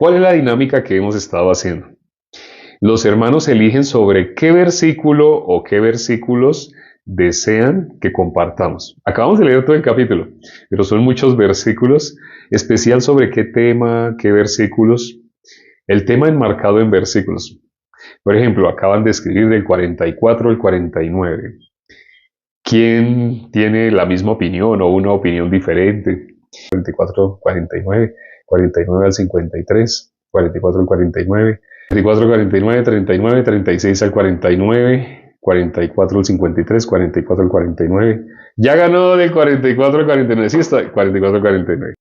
¿Cuál es la dinámica que hemos estado haciendo? Los hermanos eligen sobre qué versículo o qué versículos desean que compartamos. Acabamos de leer todo el capítulo, pero son muchos versículos, especial sobre qué tema, qué versículos. El tema enmarcado en versículos. Por ejemplo, acaban de escribir del 44 al 49. ¿Quién tiene la misma opinión o una opinión diferente? 44, 49, 49 al 53, 44 al 49, 44 al 49, 39, 36 al 49, 44 al 53, 44 al 49. Ya ganó del 44 al 49, sí está, 44 al 49.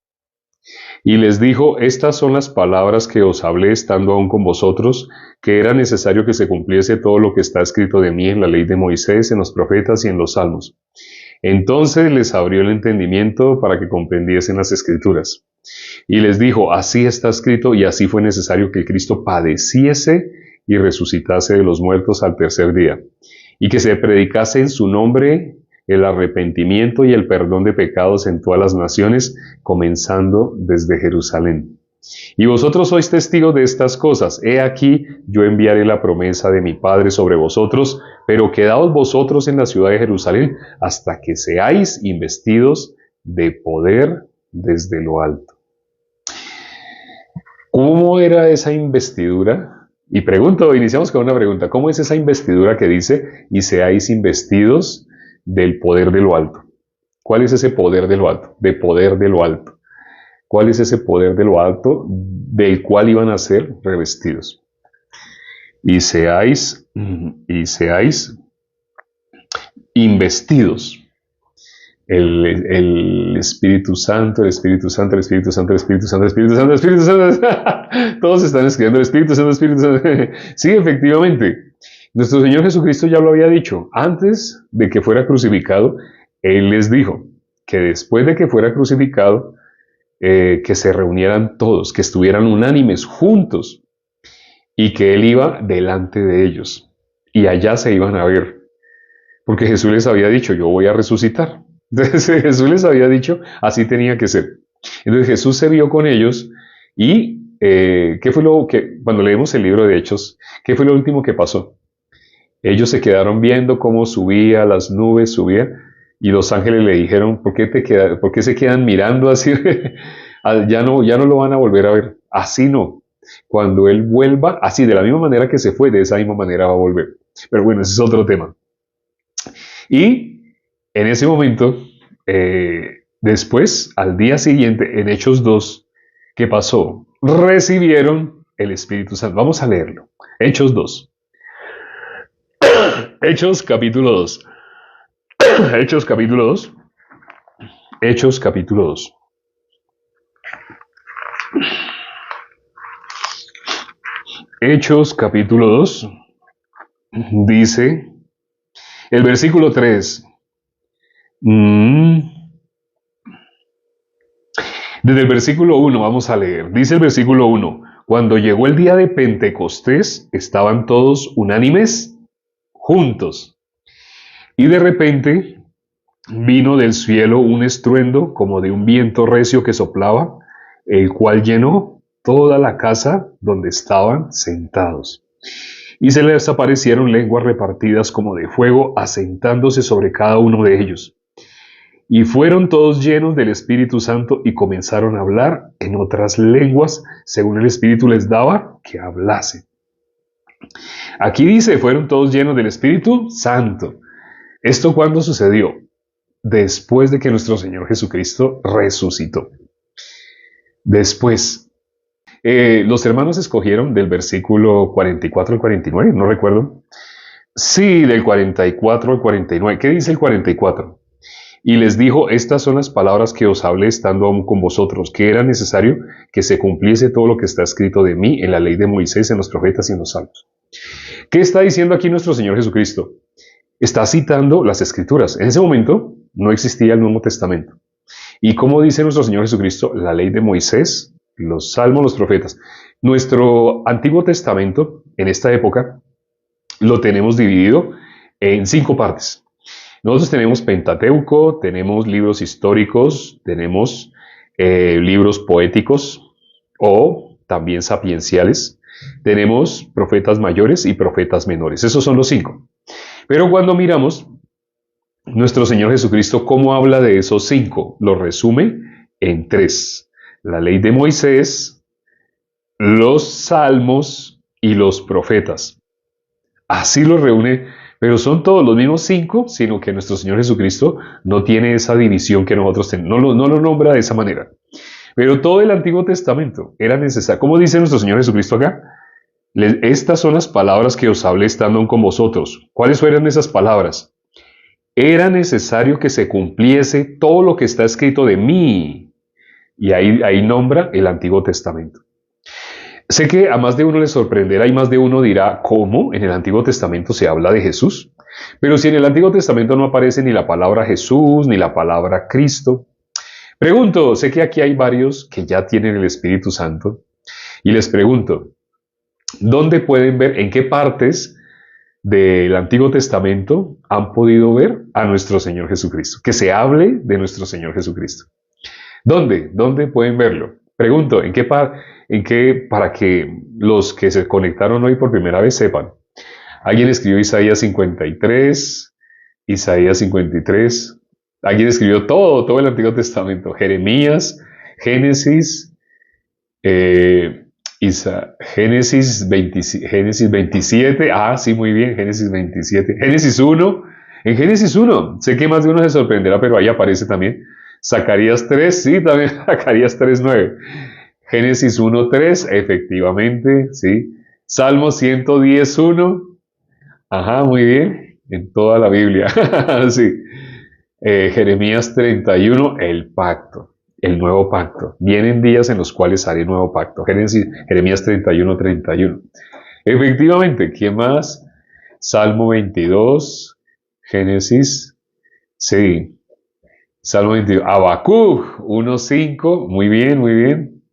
Y les dijo, estas son las palabras que os hablé estando aún con vosotros, que era necesario que se cumpliese todo lo que está escrito de mí en la ley de Moisés, en los profetas y en los salmos. Entonces les abrió el entendimiento para que comprendiesen las escrituras. Y les dijo, así está escrito y así fue necesario que el Cristo padeciese y resucitase de los muertos al tercer día, y que se predicase en su nombre el arrepentimiento y el perdón de pecados en todas las naciones, comenzando desde Jerusalén. Y vosotros sois testigos de estas cosas. He aquí, yo enviaré la promesa de mi Padre sobre vosotros, pero quedaos vosotros en la ciudad de Jerusalén hasta que seáis investidos de poder desde lo alto. ¿Cómo era esa investidura? Y iniciamos con una pregunta. ¿Cómo es esa investidura que dice, y seáis investidos del poder de lo alto? ¿Cuál es ese poder de lo alto? De poder de lo alto. ¿Cuál es ese poder de lo alto del cual iban a ser revestidos? Y seáis investidos. El Espíritu Santo, el Espíritu Santo, el Espíritu Santo, el Espíritu Santo, el Espíritu Santo, el Espíritu Santo. Todos están escribiendo el Espíritu Santo, el Espíritu Santo. Sí, efectivamente. Nuestro Señor Jesucristo ya lo había dicho. Antes de que fuera crucificado, Él les dijo que después de que fuera crucificado, que se reunieran todos, que estuvieran unánimes juntos y que Él iba delante de ellos y allá se iban a ver, porque Jesús les había dicho, yo voy a resucitar. Entonces Jesús les había dicho, así tenía que ser. Entonces Jesús se vio con ellos y ¿qué fue lo que, cuando leemos el libro de Hechos, qué fue lo último que pasó? Ellos se quedaron viendo cómo subía, las nubes subían, y los ángeles le dijeron, ¿por qué se quedan mirando así? ya no lo van a volver a ver. Así no. Cuando Él vuelva, así, de la misma manera que se fue, de esa misma manera va a volver. Pero bueno, ese es otro tema. Y en ese momento, después, al día siguiente, en Hechos 2, ¿qué pasó? Recibieron el Espíritu Santo. Vamos a leerlo. Hechos 2. Hechos capítulo 2. Hechos capítulo 2. Hechos capítulo 2. Hechos capítulo 2 dice el versículo 3. Desde el versículo 1 vamos a leer. Dice el versículo 1. Cuando llegó el día de Pentecostés, estaban todos unánimes juntos. Y de repente vino del cielo un estruendo como de un viento recio que soplaba, el cual llenó toda la casa donde estaban sentados. Y se les aparecieron lenguas repartidas como de fuego, asentándose sobre cada uno de ellos. Y fueron todos llenos del Espíritu Santo y comenzaron a hablar en otras lenguas, según el Espíritu les daba que hablasen. Aquí dice, fueron todos llenos del Espíritu Santo. ¿Esto cuándo sucedió? Después de que nuestro Señor Jesucristo resucitó. Después, los hermanos escogieron del versículo 44 al 49, no recuerdo. Sí, del 44 al 49. ¿Qué dice el 44? Y les dijo, estas son las palabras que os hablé estando aún con vosotros, que era necesario que se cumpliese todo lo que está escrito de mí en la ley de Moisés, en los profetas y en los salmos. ¿Qué está diciendo aquí nuestro Señor Jesucristo? Está citando las Escrituras. En ese momento no existía el Nuevo Testamento. ¿Y cómo dice nuestro Señor Jesucristo? La ley de Moisés, los salmos, los profetas. Nuestro Antiguo Testamento, en esta época, lo tenemos dividido en 5 partes. Nosotros tenemos Pentateuco, tenemos libros históricos, tenemos libros poéticos o también sapienciales. Tenemos profetas mayores y profetas menores. Esos son los 5. Pero cuando miramos nuestro Señor Jesucristo, ¿cómo habla de esos 5? Lo resume en 3. La ley de Moisés, los salmos y los profetas. Así lo reúne, pero son todos los mismos 5, sino que nuestro Señor Jesucristo no tiene esa división que nosotros tenemos, no lo nombra de esa manera. Pero todo el Antiguo Testamento era necesario. ¿Cómo dice nuestro Señor Jesucristo acá? Estas son las palabras que os hablé estando con vosotros. ¿Cuáles eran esas palabras? Era necesario que se cumpliese todo lo que está escrito de mí. Y ahí nombra el Antiguo Testamento. Sé que a más de uno le sorprenderá y más de uno dirá, ¿cómo en el Antiguo Testamento se habla de Jesús? Pero si en el Antiguo Testamento no aparece ni la palabra Jesús, ni la palabra Cristo. Pregunto, sé que aquí hay varios que ya tienen el Espíritu Santo, y les pregunto, ¿dónde pueden ver, en qué partes del Antiguo Testamento han podido ver a nuestro Señor Jesucristo? Que se hable de nuestro Señor Jesucristo. ¿Dónde? ¿Dónde pueden verlo? Pregunto, ¿en qué, para que los que se conectaron hoy por primera vez sepan? Alguien escribió Isaías 53, Isaías 53. Alguien escribió todo el Antiguo Testamento. Jeremías, Génesis, Génesis 27. Ah, sí, muy bien, Génesis 27. Génesis 1. En Génesis 1, sé que más de uno se sorprenderá, pero ahí aparece también. Zacarías 3, sí, también Zacarías 3:9. Génesis 1:3, efectivamente, sí. Salmo 110:1. Ajá, muy bien. En toda la Biblia. Sí. Jeremías 31, el pacto, el nuevo pacto. Vienen días en los cuales haré nuevo pacto. Jeremías 31:31. Efectivamente, ¿quién más? Salmo 22, Génesis, sí. Salmo 22, Habacuc 1:5, muy bien, muy bien.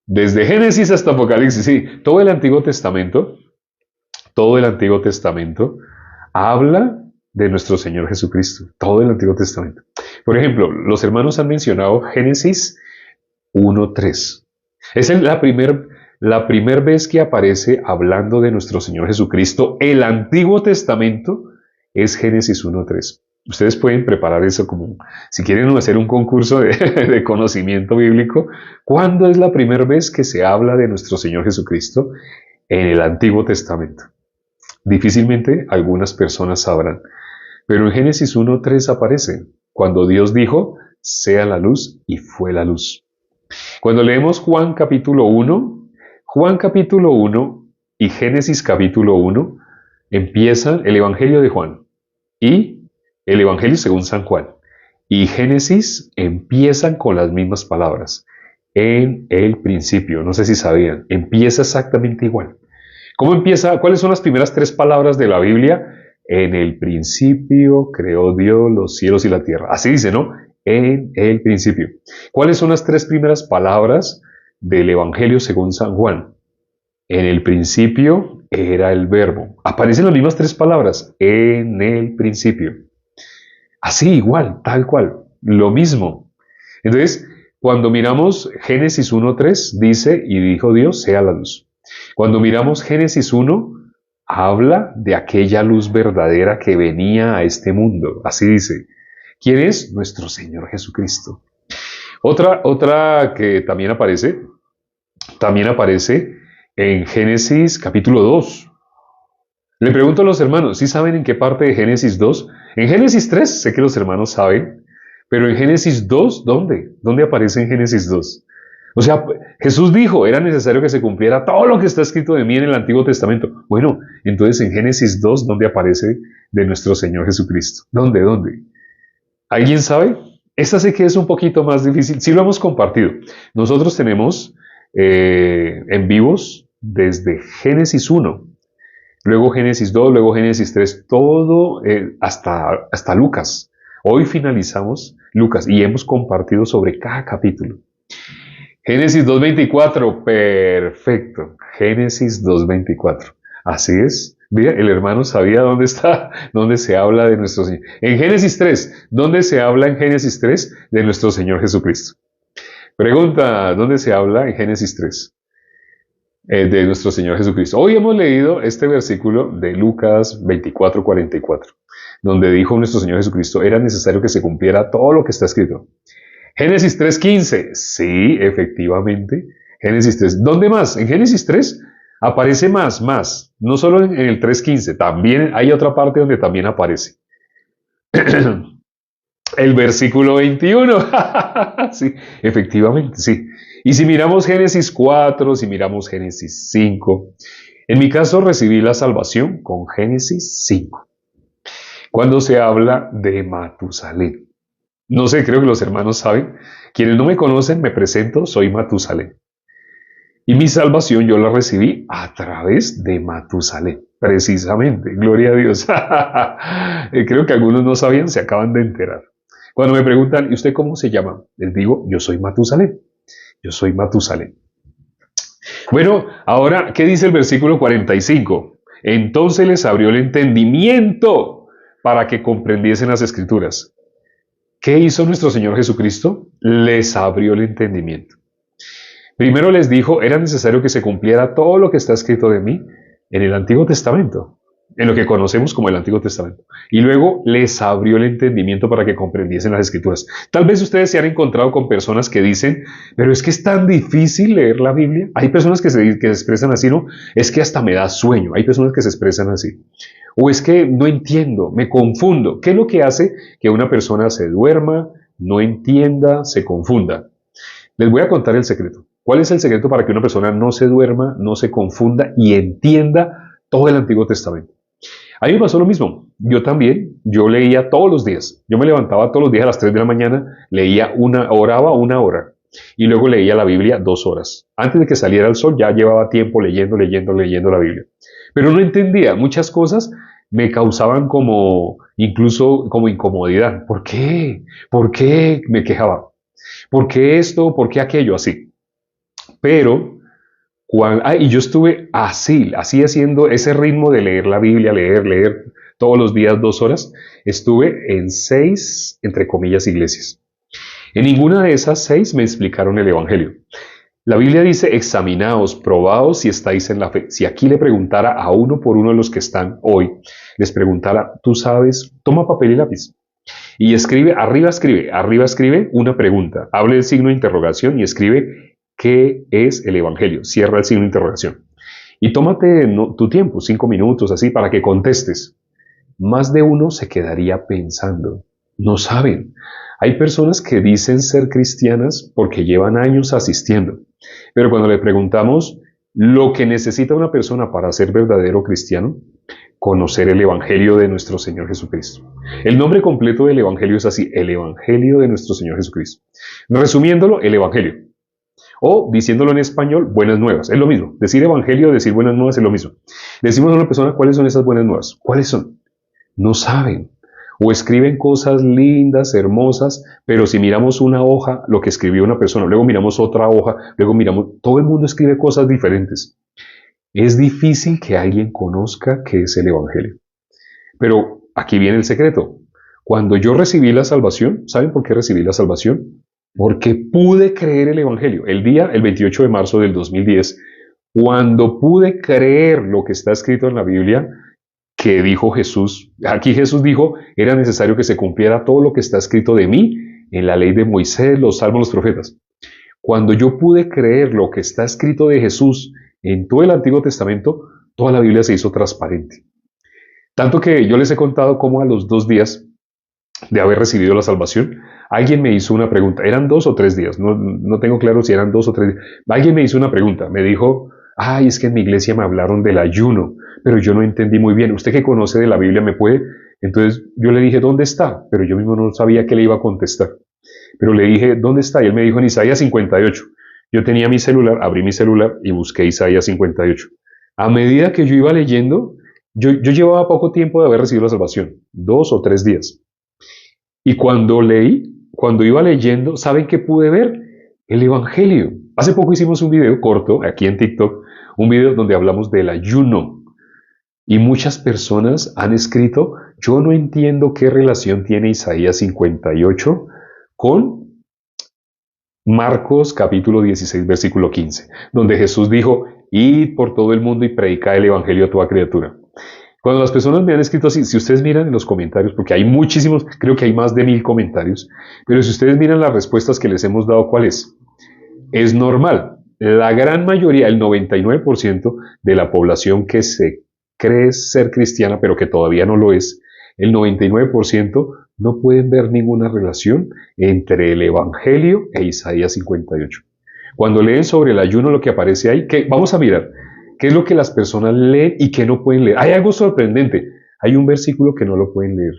Desde Génesis hasta Apocalipsis, sí. Todo el Antiguo Testamento habla de nuestro Señor Jesucristo, todo el Antiguo Testamento. Por ejemplo, los hermanos han mencionado Génesis 1:3. Es la primer vez que aparece hablando de nuestro Señor Jesucristo. El Antiguo Testamento es Génesis 1:3. Ustedes pueden preparar eso como, si quieren hacer un concurso de conocimiento bíblico. ¿Cuándo es la primera vez que se habla de nuestro Señor Jesucristo en el Antiguo Testamento? Difícilmente algunas personas sabrán. Pero en Génesis 1:3 aparece, cuando Dios dijo, sea la luz, y fue la luz. Cuando leemos Juan capítulo 1 y Génesis capítulo 1, empiezan el Evangelio de Juan y el Evangelio según San Juan. Y Génesis empiezan con las mismas palabras. En el principio, no sé si sabían, empieza exactamente igual. ¿Cómo empieza? ¿Cuáles son las primeras 3 palabras de la Biblia? En el principio creó Dios los cielos y la tierra. Así dice, ¿no? En el principio. ¿Cuáles son las 3 primeras palabras del Evangelio según San Juan? En el principio era el verbo. Aparecen las mismas 3 palabras. En el principio. Así, igual, tal cual. Lo mismo. Entonces, cuando miramos Génesis 1:3, dice, y dijo Dios, sea la luz. Cuando miramos Génesis 1, habla de aquella luz verdadera que venía a este mundo. Así dice. ¿Quién es? Nuestro Señor Jesucristo. Otra que también aparece en Génesis capítulo 2. Le pregunto a los hermanos, ¿sí saben en qué parte de Génesis 2? En Génesis 3, sé que los hermanos saben, pero en Génesis 2, ¿dónde? ¿Dónde aparece en Génesis 2? O sea, Jesús dijo, era necesario que se cumpliera todo lo que está escrito de mí en el Antiguo Testamento. Bueno, entonces en Génesis 2, ¿dónde aparece de nuestro Señor Jesucristo? ¿Dónde? ¿Alguien sabe? Esta sé que es un poquito más difícil. Sí lo hemos compartido. Nosotros tenemos en vivos desde Génesis 1, luego Génesis 2, luego Génesis 3, todo hasta Lucas. Hoy finalizamos Lucas y hemos compartido sobre cada capítulo. Génesis 2:24, perfecto. Génesis 2:24. Así es. Mira, el hermano sabía dónde se habla de nuestro Señor. En Génesis 3, ¿dónde se habla en Génesis 3 de nuestro Señor Jesucristo? Pregunta, ¿dónde se habla en Génesis 3? de nuestro Señor Jesucristo. Hoy hemos leído este versículo de Lucas 24:44, donde dijo nuestro Señor Jesucristo, era necesario que se cumpliera todo lo que está escrito. Génesis 3:15, sí, efectivamente, Génesis 3. ¿Dónde más? En Génesis 3 aparece más, no solo en el 3:15, también hay otra parte donde también aparece. El versículo 21. Sí, efectivamente, sí. Y si miramos Génesis 4, si miramos Génesis 5, en mi caso recibí la salvación con Génesis 5, cuando se habla de Matusalén. No sé, creo que los hermanos saben. Quienes no me conocen, me presento, soy Matusalén. Y mi salvación yo la recibí a través de Matusalén, precisamente, gloria a Dios. Creo que algunos no sabían, se acaban de enterar. Cuando me preguntan, ¿y usted cómo se llama? Les digo, yo soy Matusalén. Yo soy Matusalén. Bueno, ahora, ¿qué dice el versículo 45? Entonces les abrió el entendimiento para que comprendiesen las escrituras. ¿Qué hizo nuestro Señor Jesucristo? Les abrió el entendimiento. Primero les dijo, era necesario que se cumpliera todo lo que está escrito de mí en el Antiguo Testamento, en lo que conocemos como el Antiguo Testamento. Y luego les abrió el entendimiento para que comprendiesen las Escrituras. Tal vez ustedes se han encontrado con personas que dicen, pero es que es tan difícil leer la Biblia. Hay personas que se expresan así, ¿no? Es que hasta me da sueño. Hay personas que se expresan así. O es que no entiendo, me confundo. ¿Qué es lo que hace que una persona se duerma, no entienda, se confunda? Les voy a contar el secreto. ¿Cuál es el secreto para que una persona no se duerma, no se confunda y entienda todo el Antiguo Testamento? A mí me pasó lo mismo. Yo también, yo leía todos los días. Yo me levantaba todos los días a las 3 de la mañana, oraba una hora. Y luego leía la Biblia 2 horas. Antes de que saliera el sol ya llevaba tiempo leyendo la Biblia. Pero no entendía. Muchas cosas me causaban incluso como incomodidad. ¿Por qué? ¿Por qué? Me quejaba. ¿Por qué esto? ¿Por qué aquello? Así. Pero, y yo estuve así haciendo ese ritmo de leer la Biblia, leer todos los días 2 horas. Estuve en 6, entre comillas, iglesias. En ninguna de esas 6 me explicaron el Evangelio. La Biblia dice, examinaos, probaos si estáis en la fe. Si aquí le preguntara a uno por uno de los que están hoy, les preguntara, tú sabes, toma papel y lápiz. Y arriba escribe una pregunta. Hable el signo de interrogación y escribe, ¿qué es el Evangelio? Cierra el signo de interrogación. Y tómate tu tiempo, 5 minutos, así, para que contestes. Más de uno se quedaría pensando. No saben. Hay personas que dicen ser cristianas porque llevan años asistiendo. Pero cuando le preguntamos lo que necesita una persona para ser verdadero cristiano, conocer el Evangelio de nuestro Señor Jesucristo. El nombre completo del Evangelio es así, el Evangelio de nuestro Señor Jesucristo. Resumiéndolo, el Evangelio. O diciéndolo en español, buenas nuevas. Es lo mismo. Decir Evangelio, decir buenas nuevas es lo mismo. Le decimos a una persona, ¿cuáles son esas buenas nuevas? ¿Cuáles son? No saben. O escriben cosas lindas, hermosas, pero si miramos una hoja, lo que escribió una persona, luego miramos otra hoja, luego miramos, todo el mundo escribe cosas diferentes. Es difícil que alguien conozca qué es el Evangelio. Pero aquí viene el secreto. Cuando yo recibí la salvación, ¿saben por qué recibí la salvación? Porque pude creer el Evangelio. El 28 de marzo del 2010, cuando pude creer lo que está escrito en la Biblia, que dijo Jesús, aquí Jesús dijo, era necesario que se cumpliera todo lo que está escrito de mí en la ley de Moisés, los salmos, los profetas. Cuando yo pude creer lo que está escrito de Jesús en todo el Antiguo Testamento, toda la Biblia se hizo transparente. Tanto que yo les he contado cómo a los 2 días de haber recibido la salvación, alguien me hizo una pregunta. Eran 2 o 3 días, no tengo claro si eran 2 o 3 días. Alguien me hizo una pregunta, me dijo, es que en mi iglesia me hablaron del ayuno, pero yo no entendí muy bien. Usted que conoce de la Biblia me puede. Entonces yo le dije, ¿dónde está? Pero yo mismo no sabía qué le iba a contestar. Pero le dije, ¿dónde está? Y él me dijo, en Isaías 58. Yo tenía mi celular, abrí mi celular y busqué Isaías 58. A medida que yo iba leyendo, yo llevaba poco tiempo de haber recibido la salvación, 2 o 3 días. Y cuando iba leyendo, ¿saben qué pude ver? El Evangelio. Hace poco hicimos un video corto, aquí en TikTok, un video donde hablamos del ayuno. Y muchas personas han escrito, yo no entiendo qué relación tiene Isaías 58 con Marcos capítulo 16, versículo 15, donde Jesús dijo, id por todo el mundo y predicad el evangelio a toda criatura. Cuando las personas me han escrito así, si ustedes miran en los comentarios, porque hay muchísimos, creo que hay más de 1000 comentarios, pero si ustedes miran las respuestas que les hemos dado, ¿cuál es? Es normal. La gran mayoría, el 99% de la población que se cree ser cristiana, pero que todavía no lo es, el 99% no pueden ver ninguna relación entre el Evangelio e Isaías 58. Cuando leen sobre el ayuno, lo que aparece ahí, que vamos a mirar, ¿qué es lo que las personas leen y qué no pueden leer? Hay algo sorprendente. Hay un versículo que no lo pueden leer.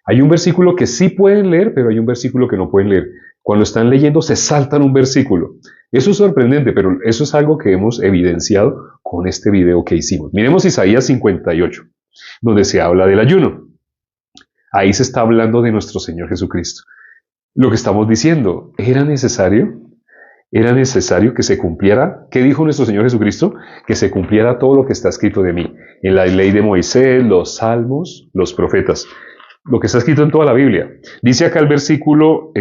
Hay un versículo que sí pueden leer, pero hay un versículo que no pueden leer. Cuando están leyendo se saltan un versículo. Eso es sorprendente, pero eso es algo que hemos evidenciado con este video que hicimos. Miremos Isaías 58, donde se habla del ayuno. Ahí se está hablando de nuestro Señor Jesucristo. Lo que estamos diciendo, ¿era necesario? Era necesario que se cumpliera. ¿Qué dijo nuestro Señor Jesucristo? Que se cumpliera todo lo que está escrito de mí. En la ley de Moisés, los salmos, los profetas. Lo que está escrito en toda la Biblia. Dice acá el versículo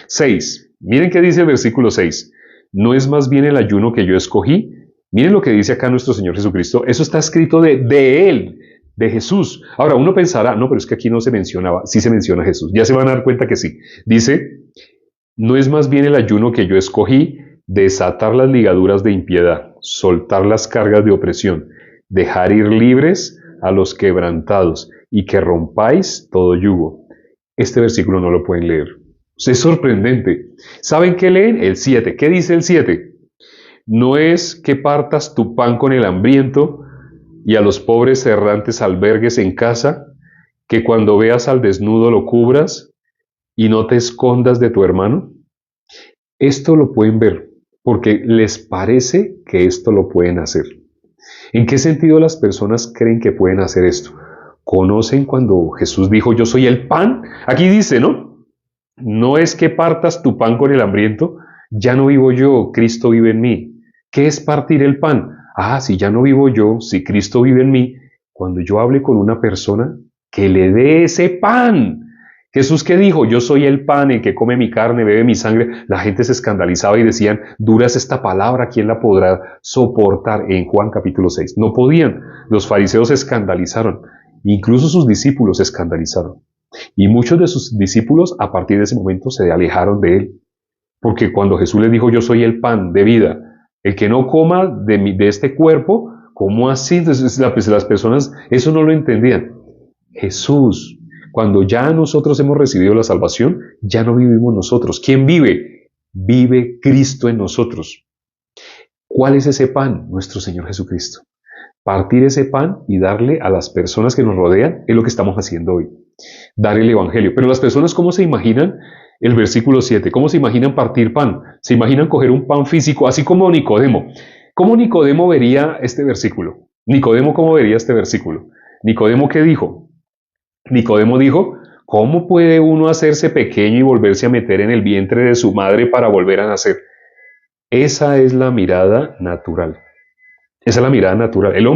6. Miren qué dice el versículo 6. ¿No es más bien el ayuno que yo escogí? Miren lo que dice acá nuestro Señor Jesucristo. Eso está escrito de Él, de Jesús. Ahora, uno pensará, no, pero es que aquí no se mencionaba. Sí se menciona Jesús. Ya se van a dar cuenta que sí. Dice, ¿no es más bien el ayuno que yo escogí? Desatar las ligaduras de impiedad, soltar las cargas de opresión, dejar ir libres a los quebrantados y que rompáis todo yugo. Este versículo no lo pueden leer. Es sorprendente. ¿Saben qué leen? El 7. ¿Qué dice el 7? No es que partas tu pan con el hambriento y a los pobres errantes albergues en casa, que cuando veas al desnudo lo cubras y no te escondas de tu hermano. Esto lo pueden ver porque les parece que esto lo pueden hacer. ¿En qué sentido las personas creen que pueden hacer esto? ¿Conocen cuando Jesús dijo, yo soy el pan? Aquí dice, ¿no? No es que partas tu pan con el hambriento, ya no vivo yo, Cristo vive en mí. ¿Qué es partir el pan? Ah, si ya no vivo yo, si Cristo vive en mí, cuando yo hable con una persona, que le dé ese pan. Jesús que dijo, yo soy el pan, el que come mi carne, bebe mi sangre, la gente se escandalizaba y decían, dura es esta palabra, ¿quién la podrá soportar? En Juan capítulo 6. No podían, los fariseos se escandalizaron, incluso sus discípulos se escandalizaron. Y muchos de sus discípulos a partir de ese momento se alejaron de él. Porque cuando Jesús les dijo, yo soy el pan de vida, el que no coma de este cuerpo, ¿cómo así? Entonces las personas eso no lo entendían. Jesús, cuando ya nosotros hemos recibido la salvación, ya no vivimos nosotros. ¿Quién vive? Vive Cristo en nosotros. ¿Cuál es ese pan? Nuestro Señor Jesucristo. Partir ese pan y darle a las personas que nos rodean es lo que estamos haciendo hoy. Dar el Evangelio. Pero las personas, ¿cómo se imaginan el versículo 7? ¿Cómo se imaginan partir pan? Se imaginan coger un pan físico, así como Nicodemo. ¿Cómo Nicodemo vería este versículo? Nicodemo, ¿cómo vería este versículo? Nicodemo, ¿qué dijo? Nicodemo dijo, ¿cómo puede uno hacerse pequeño y volverse a meter en el vientre de su madre para volver a nacer? Esa es la mirada natural. Esa es la mirada natural. El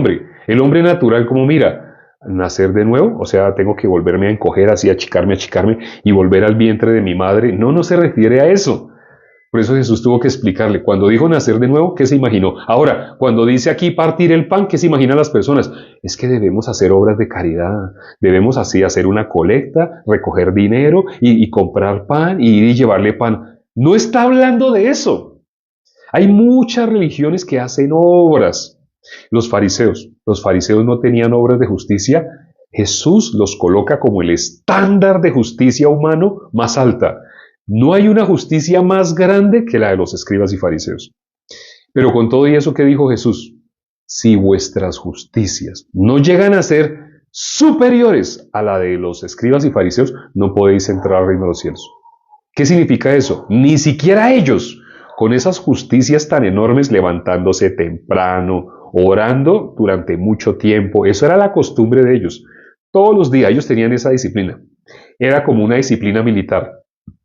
hombre natural, ¿cómo mira? Nacer de nuevo, o sea, tengo que volverme a encoger así, achicarme y volver al vientre de mi madre. No, no se refiere a eso. Por eso Jesús tuvo que explicarle. Cuando dijo nacer de nuevo, ¿qué se imaginó? Ahora, cuando dice aquí partir el pan, ¿qué se imaginan las personas? Es que debemos hacer obras de caridad. Debemos así hacer una colecta, recoger dinero y comprar pan y ir y llevarle pan. No está hablando de eso. Hay muchas religiones que hacen obras. Los fariseos no tenían obras de justicia. Jesús los coloca como el estándar de justicia humano más alta. No hay una justicia más grande que la de los escribas y fariseos. Pero con todo y eso, ¿qué dijo Jesús? Si vuestras justicias no llegan a ser superiores a la de los escribas y fariseos, no podéis entrar al reino de los cielos. ¿Qué significa eso? Ni siquiera ellos, con esas justicias tan enormes, levantándose temprano, orando durante mucho tiempo. Eso era la costumbre de ellos. Todos los días ellos tenían esa disciplina. Era como una disciplina militar.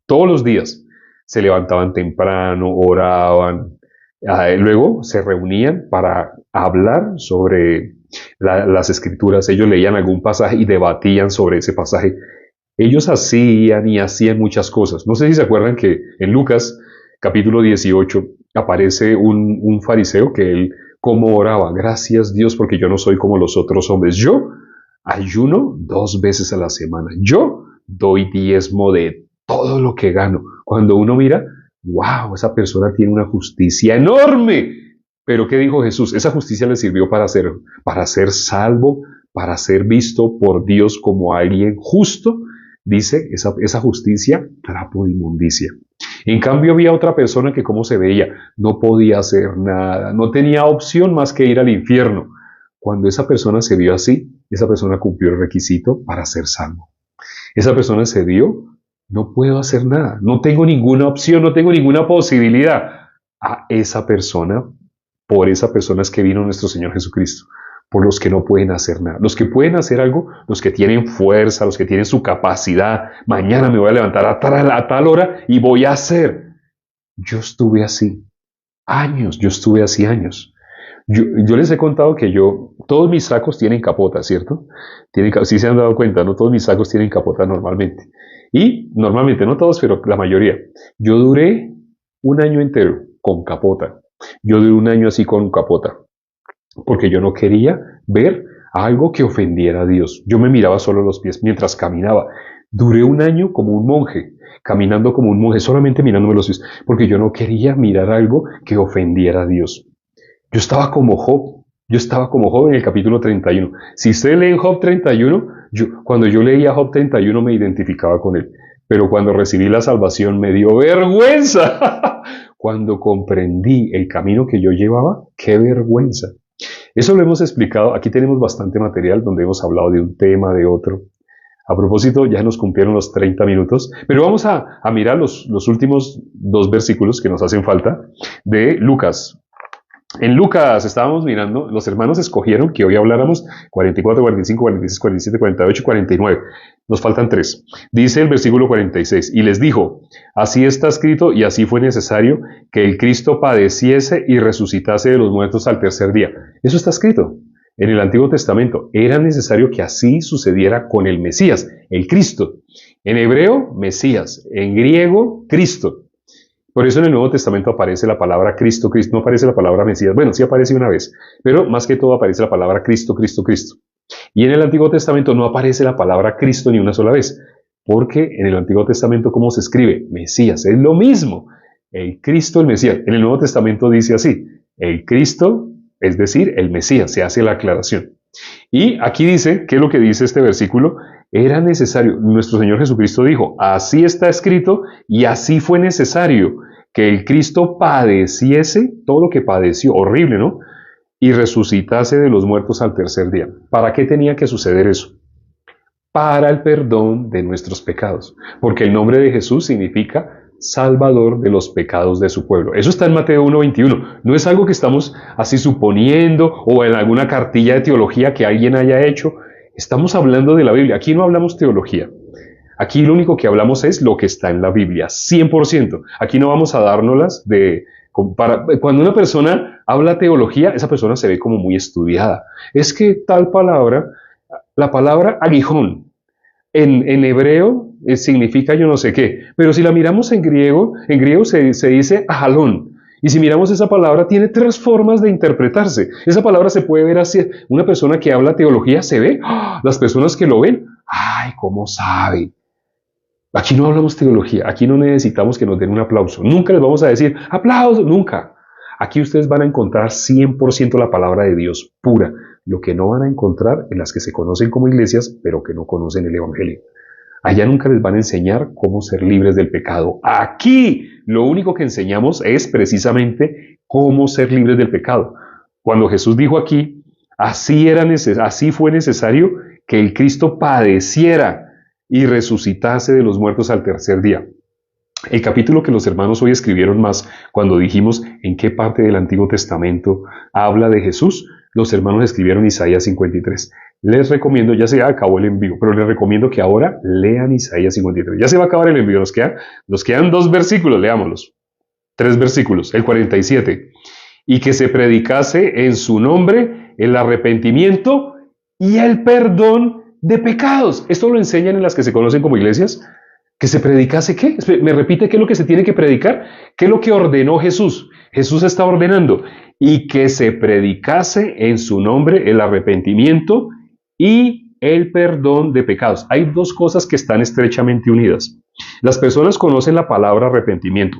Todos los días se levantaban temprano, oraban, luego se reunían para hablar sobre las escrituras. Ellos leían algún pasaje y debatían sobre ese pasaje. Ellos hacían muchas cosas. No sé si se acuerdan que en Lucas capítulo 18, aparece un fariseo que él como oraba, gracias Dios porque yo no soy como los otros hombres. Yo ayuno 2 veces a la semana. Yo doy diezmo de todo lo que gano. Cuando uno mira, wow, esa persona tiene una justicia enorme. Pero ¿qué dijo Jesús? Esa justicia le sirvió para ser salvo, para ser visto por Dios como alguien justo. Dice, esa justicia, trapo de inmundicia. En cambio había otra persona que cómo se veía, no podía hacer nada, no tenía opción más que ir al infierno. Cuando esa persona se vio así, esa persona cumplió el requisito para ser salvo. Esa persona se vio, no puedo hacer nada, no tengo ninguna opción, no tengo ninguna posibilidad. A esa persona, por esa persona es que vino nuestro Señor Jesucristo. Por los que no pueden hacer nada. Los que pueden hacer algo, los que tienen fuerza, los que tienen su capacidad. Mañana me voy a levantar a tal hora y voy a hacer. Yo estuve así años. Yo les he contado que todos mis sacos tienen capota, ¿cierto? Sí se han dado cuenta, ¿no? Todos mis sacos tienen capota normalmente. Y normalmente, no todos, pero la mayoría. Yo duré 1 año entero con capota. Yo duré 1 año así con capota. Porque yo no quería ver algo que ofendiera a Dios. Yo me miraba solo los pies mientras caminaba. Duré 1 año como un monje, caminando como un monje, solamente mirándome los pies, porque yo no quería mirar algo que ofendiera a Dios. Yo estaba como Job en el capítulo 31. Si ustedes leen Job 31, cuando yo leía Job 31 me identificaba con él. Pero cuando recibí la salvación me dio vergüenza. Cuando comprendí el camino que yo llevaba, qué vergüenza. Eso lo hemos explicado, aquí tenemos bastante material donde hemos hablado de un tema, de otro. A propósito, ya nos cumplieron los 30 minutos, pero vamos a mirar los últimos 2 versículos que nos hacen falta de Lucas. En Lucas estábamos mirando, los hermanos escogieron que hoy habláramos 44, 45, 46, 47, 48 y 49. Nos faltan 3. Dice el versículo 46, y les dijo, así está escrito y así fue necesario que el Cristo padeciese y resucitase de los muertos al tercer día. Eso está escrito en el Antiguo Testamento. Era necesario que así sucediera con el Mesías, el Cristo. En hebreo, Mesías. En griego, Cristo. Por eso en el Nuevo Testamento aparece la palabra Cristo, no aparece la palabra Mesías. Bueno, sí aparece una vez, pero más que todo aparece la palabra Cristo. Y en el Antiguo Testamento no aparece la palabra Cristo ni una sola vez, porque en el Antiguo Testamento, ¿cómo se escribe? Mesías, es lo mismo. El Cristo, el Mesías. En el Nuevo Testamento dice así, el Cristo, es decir, el Mesías, se hace la aclaración. Y aquí dice, ¿qué es lo que dice este versículo? Era necesario, nuestro Señor Jesucristo dijo, así está escrito y así fue necesario que el Cristo padeciese todo lo que padeció, horrible, ¿no? Y resucitase de los muertos al tercer día. ¿Para qué tenía que suceder eso? Para el perdón de nuestros pecados, porque el nombre de Jesús significa Salvador de los pecados de su pueblo. Eso está en Mateo 1:21. No es algo que estamos así suponiendo o en alguna cartilla de teología que alguien haya hecho. Estamos hablando de la Biblia. Aquí no hablamos teología. Aquí lo único que hablamos es lo que está en la Biblia, 100%. Aquí no vamos a dárnoslas cuando una persona habla teología, esa persona se ve como muy estudiada. Es que tal palabra, la palabra aguijón, en hebreo significa yo no sé qué, pero si la miramos en griego se dice ajalón. Y si miramos esa palabra, tiene 3 formas de interpretarse. Esa palabra se puede ver así. Una persona que habla teología se ve. Las personas que lo ven, ¡ay, cómo saben! Aquí no hablamos teología. Aquí no necesitamos que nos den un aplauso. Nunca les vamos a decir, ¡aplauso! Nunca. Aquí ustedes van a encontrar 100% la palabra de Dios pura. Lo que no van a encontrar en las que se conocen como iglesias, pero que no conocen el Evangelio. Allá nunca les van a enseñar cómo ser libres del pecado. Aquí lo único que enseñamos es precisamente cómo ser libres del pecado. Cuando Jesús dijo aquí, así fue necesario que el Cristo padeciera y resucitase de los muertos al tercer día. El capítulo que los hermanos hoy escribieron más, cuando dijimos en qué parte del Antiguo Testamento habla de Jesús, los hermanos escribieron Isaías 53. Les recomiendo, ya se acabó el envío, pero les recomiendo que ahora lean Isaías 53. Ya se va a acabar el envío, nos quedan 2 versículos, leámoslos. 3 versículos, el 47. Y que se predicase en su nombre el arrepentimiento y el perdón de pecados. Esto lo enseñan en las que se conocen como iglesias. ¿Que se predicase qué? ¿Me repite qué es lo que se tiene que predicar? ¿Qué es lo que ordenó Jesús? Jesús está ordenando. Y que se predicase en su nombre el arrepentimiento y el perdón de pecados. Hay dos cosas que están estrechamente unidas. Las personas conocen la palabra arrepentimiento.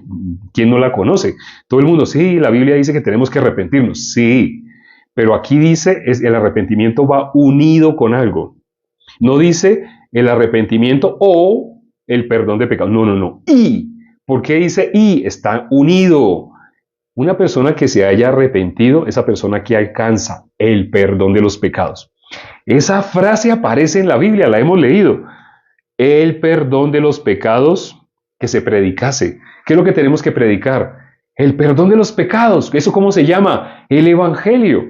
¿Quién no la conoce? Todo el mundo, sí, la Biblia dice que tenemos que arrepentirnos. Sí, pero aquí dice, el arrepentimiento va unido con algo. No dice el arrepentimiento o el perdón de pecados. No, no, no. Y. ¿Por qué dice y? Está unido. Una persona que se haya arrepentido, esa persona que alcanza el perdón de los pecados. Esa frase aparece en la Biblia, la hemos leído. El perdón de los pecados que se predicase. ¿Qué es lo que tenemos que predicar? El perdón de los pecados. ¿Eso cómo se llama? El Evangelio.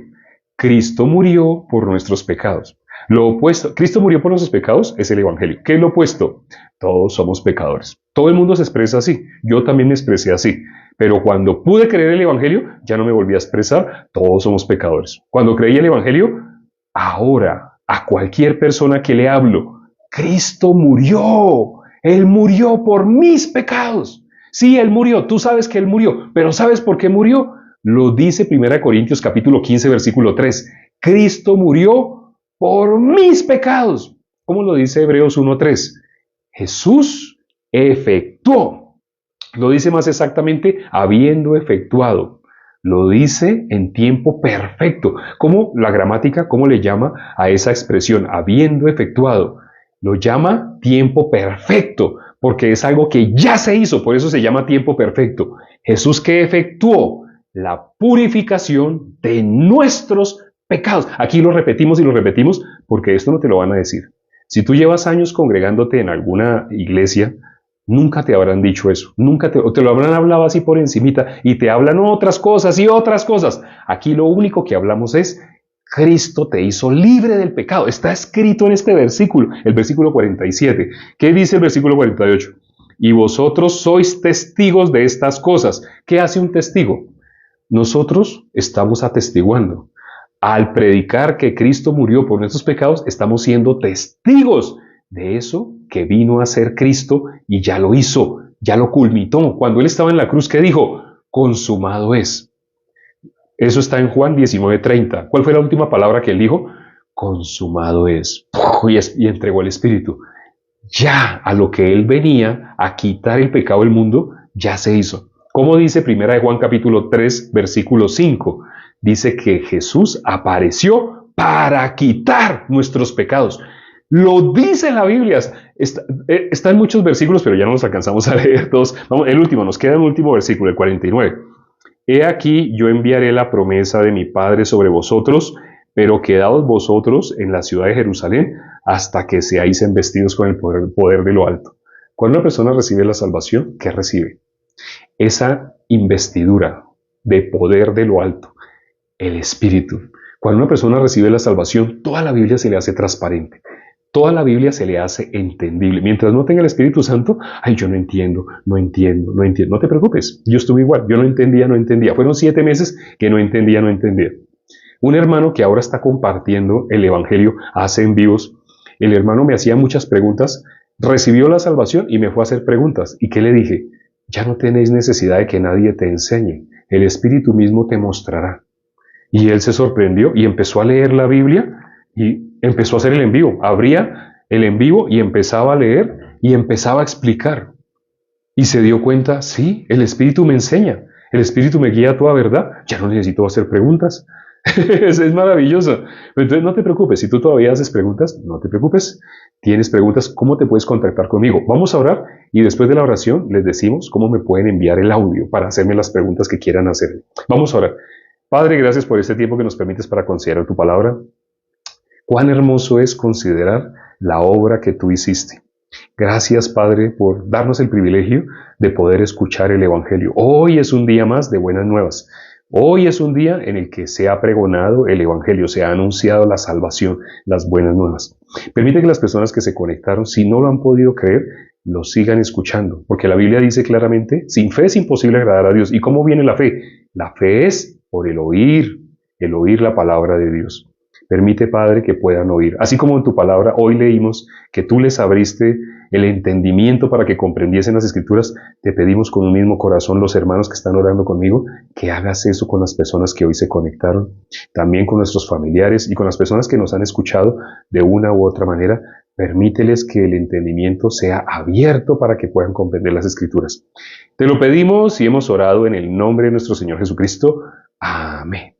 Cristo murió por nuestros pecados. Lo opuesto, Cristo murió por nuestros pecados, es el Evangelio. ¿Qué es lo opuesto? Todos somos pecadores. Todo el mundo se expresa así. Yo también me expresé así. Pero cuando pude creer el Evangelio, ya no me volví a expresar. Todos somos pecadores. Cuando creí el Evangelio, ahora a cualquier persona que le hablo, Cristo murió. Él murió por mis pecados. Sí, Él murió. Tú sabes que Él murió. Pero ¿sabes por qué murió? Lo dice 1 Corintios capítulo 15, versículo 3. Cristo murió por mis pecados. ¿Cómo lo dice Hebreos 1:3? Jesús efectuó. Lo dice más exactamente, habiendo efectuado. Lo dice en tiempo perfecto. ¿Cómo la gramática, cómo le llama a esa expresión? Habiendo efectuado. Lo llama tiempo perfecto, porque es algo que ya se hizo, por eso se llama tiempo perfecto. Jesús que efectuó la purificación de nuestros pecados. Aquí lo repetimos y lo repetimos porque esto no te lo van a decir. Si tú llevas años congregándote en alguna iglesia, nunca te habrán dicho eso. O te lo habrán hablado así por encimita y te hablan otras cosas y otras cosas. Aquí lo único que hablamos es Cristo te hizo libre del pecado. Está escrito en este versículo, el versículo 47. ¿Qué dice el versículo 48? Y vosotros sois testigos de estas cosas. ¿Qué hace un testigo? Nosotros estamos atestiguando. Al predicar que Cristo murió por nuestros pecados, estamos siendo testigos de eso que vino a ser Cristo y ya lo hizo, ya lo culminó. Cuando Él estaba en la cruz, ¿qué dijo? Consumado es. Eso está en Juan 19:30. ¿Cuál fue la última palabra que Él dijo? Consumado es. Y entregó el Espíritu. Ya a lo que Él venía a quitar el pecado del mundo, ya se hizo. ¿Cómo dice 1 Juan capítulo 3, versículo 5? Dice que Jesús apareció para quitar nuestros pecados. Lo dice la Biblia. Está en muchos versículos, pero ya no los alcanzamos a leer todos. Vamos, el último, nos queda el último versículo, el 49. He aquí, yo enviaré la promesa de mi Padre sobre vosotros, pero quedaos vosotros en la ciudad de Jerusalén hasta que seáis embestidos con el poder de lo alto. Cuando una persona recibe la salvación, ¿qué recibe? Esa investidura de poder de lo alto, el Espíritu. Cuando una persona recibe la salvación, toda la Biblia se le hace transparente. Toda la Biblia se le hace entendible. Mientras no tenga el Espíritu Santo, ay, yo no entiendo. No te preocupes, yo estuve igual, yo no entendía. Fueron 7 meses que no entendía. Un hermano que ahora está compartiendo el Evangelio, hace en vivos, el hermano me hacía muchas preguntas, recibió la salvación y me fue a hacer preguntas. ¿Y qué le dije? Ya no tenéis necesidad de que nadie te enseñe, el Espíritu mismo te mostrará. Y él se sorprendió y empezó a leer la Biblia y empezó a hacer el en vivo. Abría el en vivo y empezaba a leer y empezaba a explicar. Y se dio cuenta, sí, el Espíritu me enseña, el Espíritu me guía a toda verdad, ya no necesito hacer preguntas. Es maravilloso. Entonces no te preocupes, si tú todavía haces preguntas, no te preocupes. Tienes preguntas, ¿cómo te puedes contactar conmigo? Vamos a orar y después de la oración les decimos cómo me pueden enviar el audio para hacerme las preguntas que quieran hacer. Vamos a orar. Padre, gracias por este tiempo que nos permites para considerar tu palabra. Cuán hermoso es considerar la obra que tú hiciste. Gracias, Padre, por darnos el privilegio de poder escuchar el Evangelio. Hoy es un día más de buenas nuevas. Hoy es un día en el que se ha pregonado el Evangelio, se ha anunciado la salvación, las buenas nuevas. Permite que las personas que se conectaron, si no lo han podido creer, lo sigan escuchando, porque la Biblia dice claramente, sin fe es imposible agradar a Dios. ¿Y cómo viene la fe? La fe es por el oír la palabra de Dios. Permite, Padre, que puedan oír. Así como en tu palabra hoy leímos que tú les abriste el entendimiento para que comprendiesen las Escrituras, te pedimos con un mismo corazón, los hermanos que están orando conmigo, que hagas eso con las personas que hoy se conectaron, también con nuestros familiares y con las personas que nos han escuchado de una u otra manera. Permíteles que el entendimiento sea abierto para que puedan comprender las Escrituras. Te lo pedimos y hemos orado en el nombre de nuestro Señor Jesucristo. Amén.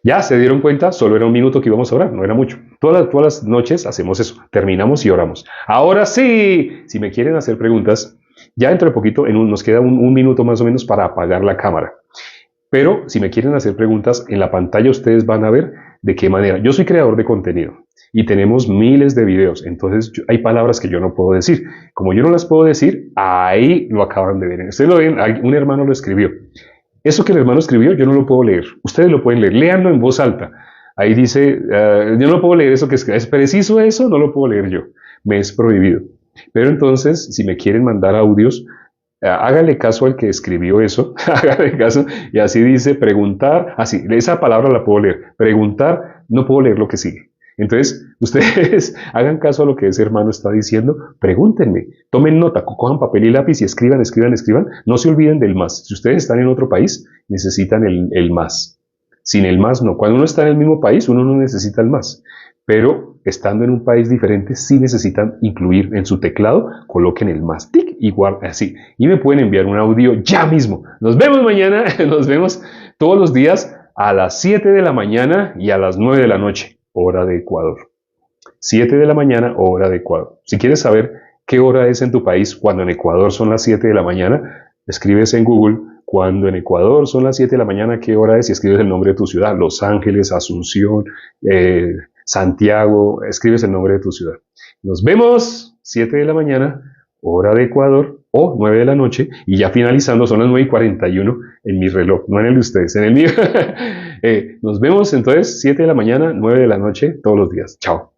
Ya se dieron cuenta, solo era un minuto que íbamos a orar, no era mucho. Todas las noches hacemos eso, terminamos y oramos. Ahora sí, si me quieren hacer preguntas, ya dentro de poquito, nos queda un minuto más o menos para apagar la cámara. Pero si me quieren hacer preguntas, en la pantalla ustedes van a ver de qué manera. Yo soy creador de contenido y tenemos miles de videos, entonces hay palabras que yo no puedo decir. Como yo no las puedo decir, ahí lo acaban de ver. Ustedes lo ven, un hermano lo escribió. Eso que el hermano escribió, yo no lo puedo leer. Ustedes lo pueden leer. Léanlo en voz alta. Ahí dice, yo no puedo leer eso que es preciso eso, no lo puedo leer yo. Me es prohibido. Pero entonces, si me quieren mandar audios, hágale caso al que escribió eso. Hágale caso. Y así dice, preguntar. Así, esa palabra la puedo leer. Preguntar, no puedo leer lo que sigue. Entonces, ustedes hagan caso a lo que ese hermano está diciendo, pregúntenme, tomen nota, cojan papel y lápiz y escriban. No se olviden del más. Si ustedes están en otro país, necesitan el más. Sin el más, no. Cuando uno está en el mismo país, uno no necesita el más. Pero estando en un país diferente, sí necesitan incluir en su teclado, coloquen el más, tic, igual, así. Y me pueden enviar un audio ya mismo. Nos vemos mañana, nos vemos todos los días a las 7 de la mañana y a las 9 de la noche. Hora de Ecuador. 7 de la mañana, hora de Ecuador. Si quieres saber qué hora es en tu país cuando en Ecuador son las 7 de la mañana, escribes en Google, cuando en Ecuador son las 7 de la mañana, ¿qué hora es? Y escribes el nombre de tu ciudad, Los Ángeles, Asunción, Santiago, escribes el nombre de tu ciudad. Nos vemos, 7 de la mañana, hora de Ecuador, o 9 de la noche, y ya finalizando, son las 9:41 en mi reloj, no en el de ustedes, en el mío. Nos vemos entonces, 7 de la mañana, 9 de la noche, todos los días. Chao.